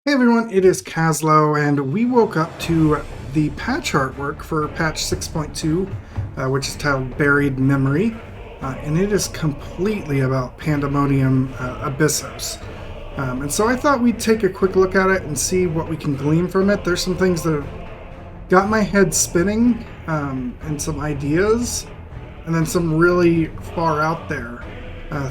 Hey everyone, it is Caslow, and we woke up to the patch artwork for patch 6.2, which is titled Buried Memory, and it is completely about Pandemonium Abyssos. And so I thought we'd take a quick look at it and see what we can glean from it. There's some things that have got my head spinning, and some ideas, and then some really far out there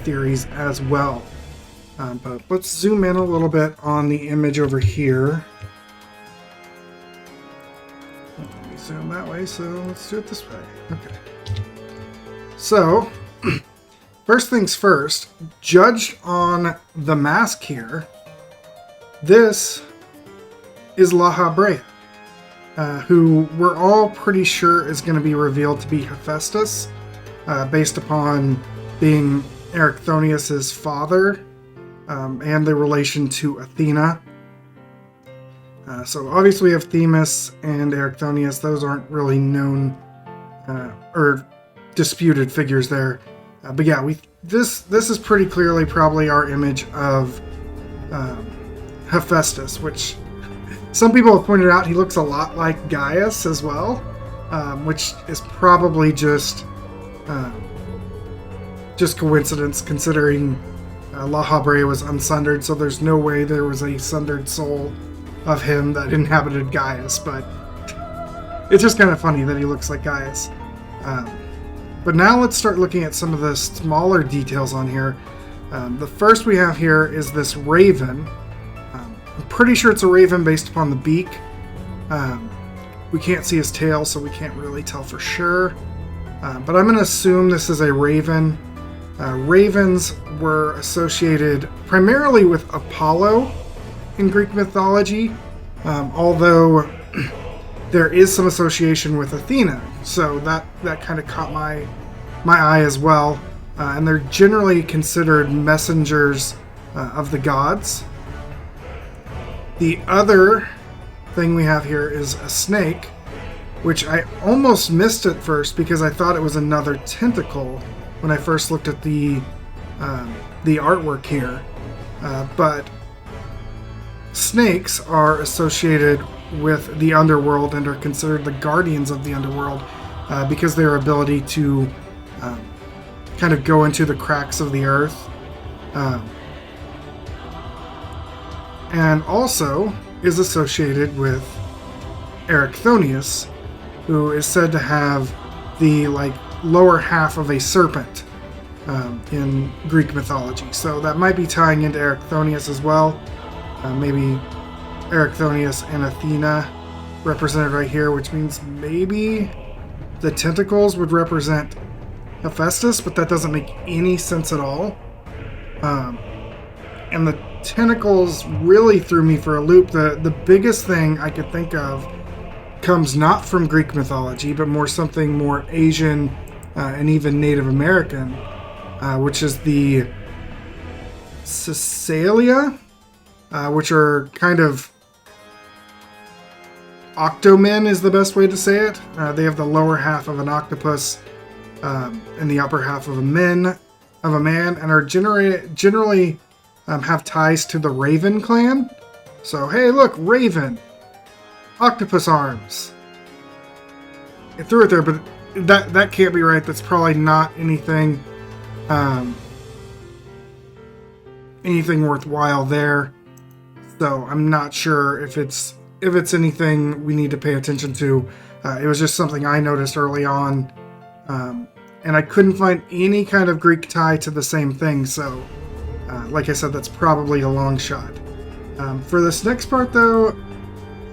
theories as well. But let's zoom in a little bit on the image over here. Let me zoom that way, so let's do it this way. Okay. So, first things first, judged on the mask here, this is Lahabrea, who we're all pretty sure is going to be revealed to be Hephaestus, based upon being Erichthonius's father. And the relation to Athena. So obviously we have Themis and Erichthonius. Those aren't really known or disputed figures there. But yeah, this is pretty clearly probably our image of Hephaestus, which some people have pointed out he looks a lot like Gaius as well, which is probably just coincidence considering Lahabrea was unsundered, so there's no way there was a sundered soul of him that inhabited Gaius, but it's just kind of funny that he looks like Gaius. But now let's start looking at some of the smaller details on here. The first we have here is this raven. I'm pretty sure it's a raven based upon the beak. We can't see his tail, so we can't really tell for sure. But I'm going to assume this is a raven. Ravens were associated primarily with Apollo in Greek mythology, although there is some association with Athena, so that kind of caught my eye as well. And they're generally considered messengers of the gods. The other thing we have here is a snake, which I almost missed at first because I thought it was another tentacle when I first looked at the artwork here, but snakes are associated with the underworld and are considered the guardians of the underworld because of their ability to kind of go into the cracks of the earth, and also is associated with Erichthonius, who is said to have the lower half of a serpent in Greek mythology. So that might be tying into Erichthonius as well. Maybe Erichthonius and Athena represented right here, which means maybe the tentacles would represent Hephaestus, but that doesn't make any sense at all. And the tentacles really threw me for a loop. The biggest thing I could think of comes not from Greek mythology, but something more Asian and even Native American, which is the Caesalia, which are kind of octomen is the best way to say it. They have the lower half of an octopus and the upper half of a man, and are generally have ties to the Raven clan. So hey, look, Raven, octopus arms. I threw it there, but that can't be right. That's probably not anything worthwhile there. So I'm not sure if it's anything we need to pay attention to. It was just something I noticed early on, and I couldn't find any kind of Greek tie to the same thing. So, like I said, that's probably a long shot. For this next part, though,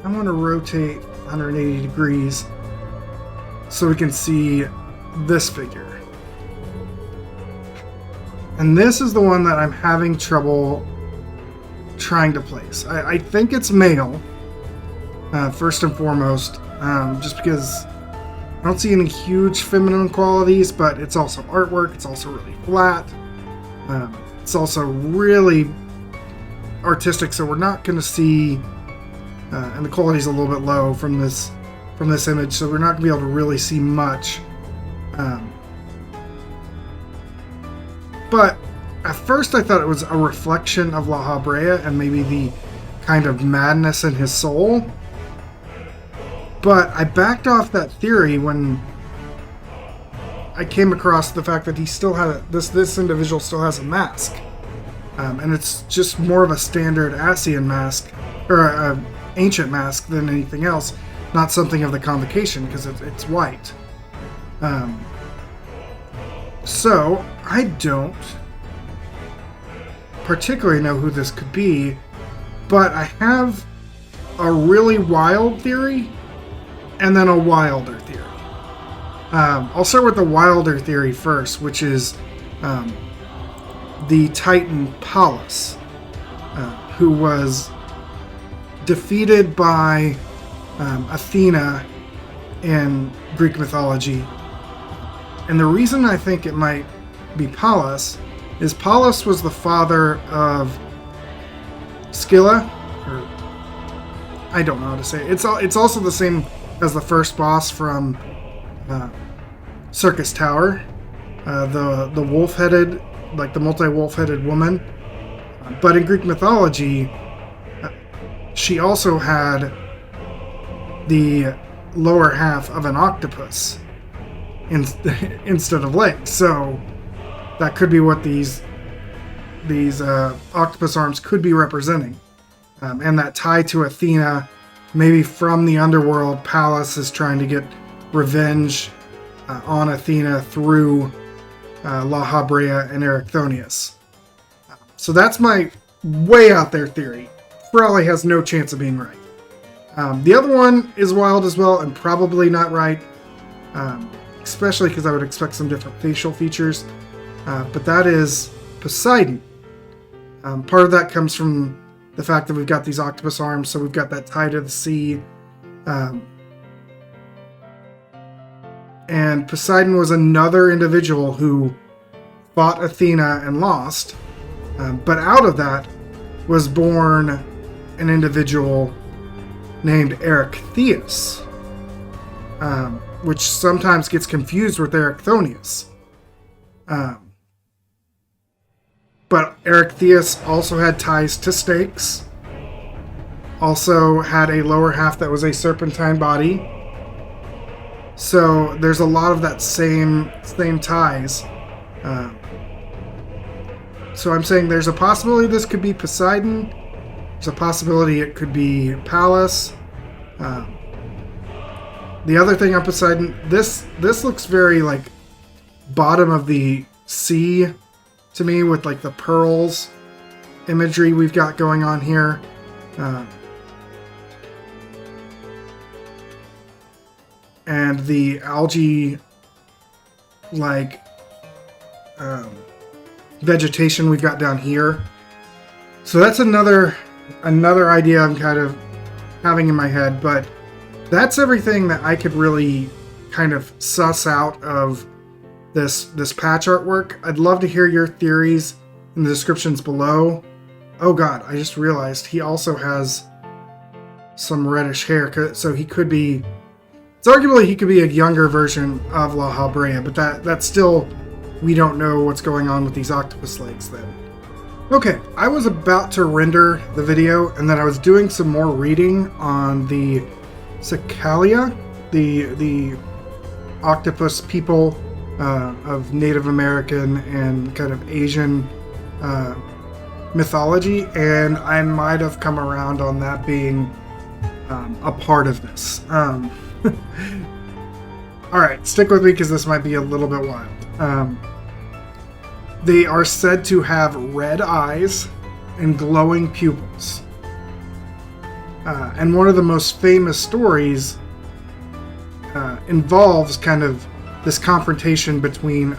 I want to rotate 180 degrees so we can see this figure. And this is the one that I'm having trouble trying to place. I think it's male, first and foremost, just because I don't see any huge feminine qualities, but it's also artwork, it's also really flat, it's also really artistic, so we're not going to see, and the quality's a little bit low from this image, so we're not going to be able to really see much. But at first I thought it was a reflection of Lahabrea and maybe the kind of madness in his soul. But I backed off that theory when I came across the fact that he still had this individual still has a mask, and it's just more of a standard Asian mask or an ancient mask than anything else, not something of the convocation because it's white. So I don't particularly know who this could be, but I have a really wild theory and then a wilder theory. I'll start with the wilder theory first, which is the Titan Pallas, who was defeated by Athena in Greek mythology. And the reason I think it might be Pallas is Pallas was the father of Scylla, or I don't know how to say it. It's also the same as the first boss from Circus Tower, the wolf-headed, like the multi-wolf-headed woman. But in Greek mythology, she also had the lower half of an octopus instead of legs. So that could be what these octopus arms could be representing. And that tie to Athena, maybe from the underworld, Pallas is trying to get revenge on Athena through Lahabrea and Erichthonius. So that's my way out there theory. Probably has no chance of being right. The other one is wild as well and probably not right, especially because I would expect some different facial features. But that is Poseidon. Part of that comes from the fact that we've got these octopus arms, so we've got that tie to the sea. And Poseidon was another individual who fought Athena and lost. But out of that was born an individual named Erechtheus, which sometimes gets confused with Erichthonius. But Erechtheus also had ties to snakes, also had a lower half that was a serpentine body. So there's a lot of that same ties. So I'm saying there's a possibility this could be Poseidon. There's a possibility it could be Pallas. The other thing on Poseidon, this looks very like bottom of the sea to me, with like the pearls imagery we've got going on here. And the algae like vegetation we've got down here. So that's another idea I'm kind of having in my head, but that's everything that I could really kind of suss out of this patch artwork. I'd love to hear your theories in the descriptions below. Oh god, I just realized he also has some reddish hair, so he could be... It's arguably he could be a younger version of Lahabrea, but that's still... We don't know what's going on with these octopus legs then. Okay, I was about to render the video, and then I was doing some more reading on the Cicalia, the octopus people of Native American and kind of Asian mythology, and I might have come around on that being a part of this. Alright, stick with me because this might be a little bit wild. They are said to have red eyes and glowing pupils. And one of the most famous stories involves kind of this confrontation between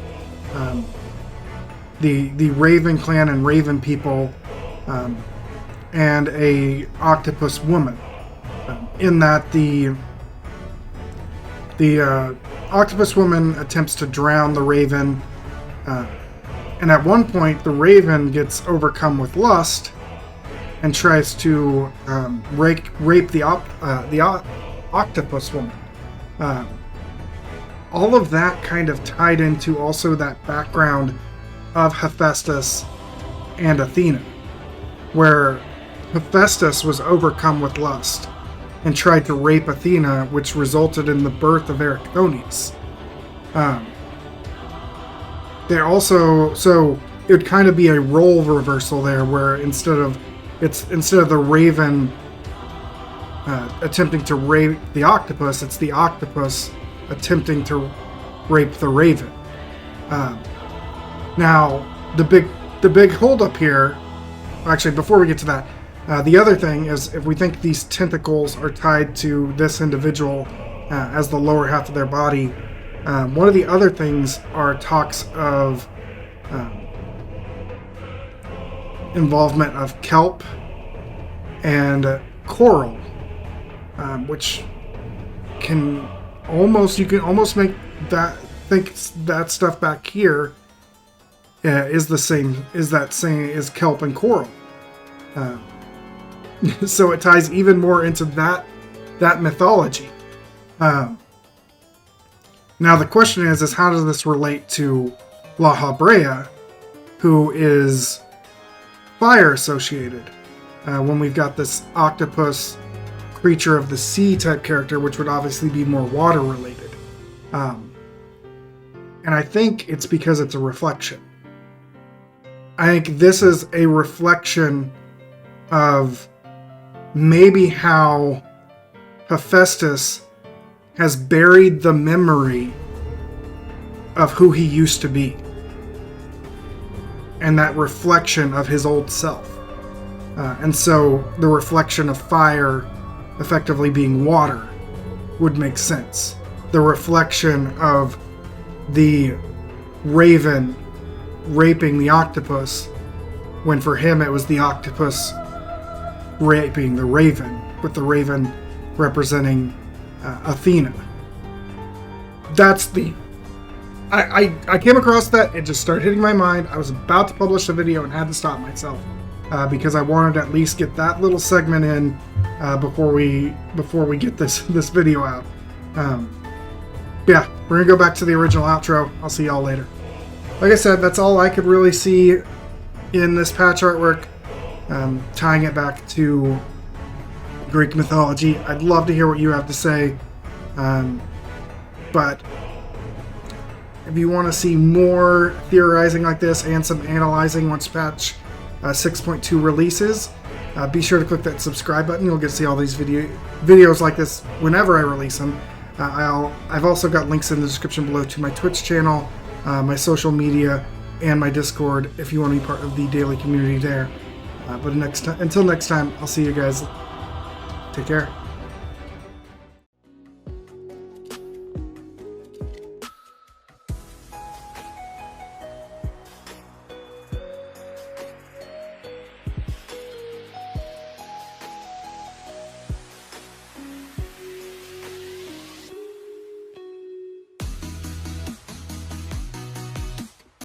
the Raven clan and Raven people and a octopus woman. In that the octopus woman attempts to drown the Raven, and at one point the Raven gets overcome with lust and tries to rape the octopus woman. All of that kind of tied into also that background of Hephaestus and Athena, where Hephaestus was overcome with lust and tried to rape Athena, which resulted in the birth of Erichthonius. So it would kind of be a role reversal there, where instead of the raven attempting to rape the octopus, it's the octopus attempting to rape the raven. Now, the big holdup here. Actually, before we get to that, the other thing is, if we think these tentacles are tied to this individual as the lower half of their body, one of the other things are talks of involvement of kelp and coral, which you can almost make that think that stuff back here is that same as kelp and coral. So it ties even more into that mythology. Now the question is how does this relate to Lahabrea, who is fire associated, when we've got this octopus creature of the sea type character, which would obviously be more water related. And I think it's because it's a reflection. I think this is a reflection of maybe how Hephaestus has buried the memory of who he used to be, and that reflection of his old self. And so the reflection of fire effectively being water would make sense. The reflection of the raven raping the octopus, when for him it was the octopus raping the raven, with the raven representing Athena. That's the... I came across that, it just started hitting my mind. I was about to publish a video and had to stop myself because I wanted to at least get that little segment in before we get this video out. Yeah, we're gonna go back to the original outro. I'll see y'all later. Like I said, that's all I could really see in this patch artwork, tying it back to Greek mythology. I'd love to hear what you have to say, but if you want to see more theorizing like this and some analyzing once patch 6.2 releases, be sure to click that subscribe button. You'll get to see all these videos like this whenever I release them. I've also got links in the description below to my Twitch channel, my social media, and my Discord if you want to be part of the daily community there. But until next time, I'll see you guys. Take care.